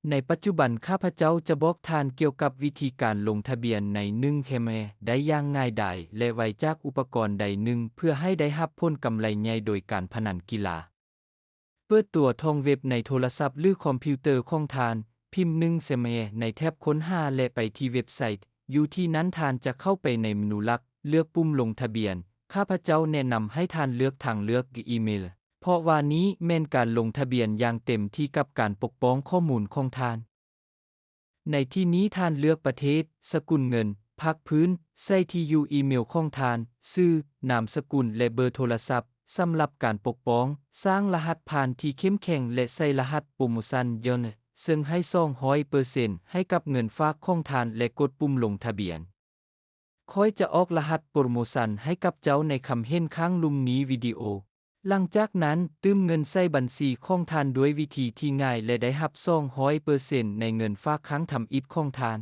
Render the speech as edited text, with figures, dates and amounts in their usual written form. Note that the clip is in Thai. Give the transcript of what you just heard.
ในปัจจุบันข้าพเจ้าจะบอกท่านเกี่ยวกับวิธีการลงทะเบียนใน1เคมได้อย่างง่ายดายและไวจากอุปกรณ์ใดหนึ่งเพื่อให้ได้รับผลกำไรใหญ่โดยการพนันกีฬาเปิดตัวท่องเว็บในโทรศัพท์หรือคอมพิวเตอร์ของท่านพิมพ์1เคมในแท็บค้นหาและไปที่เว็บไซต์อยู่ที่นั้นท่านจะเข้าไปในเมนูหลักเลือกปุ่มลงทะเบียนข้าพเจ้าแนะนำให้ท่านเลือกทางเลือกอีเมลเพราะว่านี้แม่นการลงทะเบียนอย่างเต็มที่กับการปกป้องข้อมูลของท่านในที่นี้ท่านเลือกประเทศสกุลเงินภาคพื้นใส่ที่อยู่อีเมลของท่านชื่อนามสกุลและเบอร์โทรศัพท์สำหรับการปกป้องสร้างรหัสผ่านที่เข้มแข็งและใส่รหัสโปรโมชั่นย้อนซึ่งให้200%ให้กับเงินฝากของท่านและกดปุ่มลงทะเบียนค่อยจะออกรหัสโปรโมชั่นให้กับเจ้าในคำเห็นข้างลุ่มนี้วิดีโอหลังจากนั้นตื้มเงินใส่บัญชีของท่านด้วยวิธีที่ง่ายและได้รับ200%ในเงินฝากครั้งทำอิฐของท่าน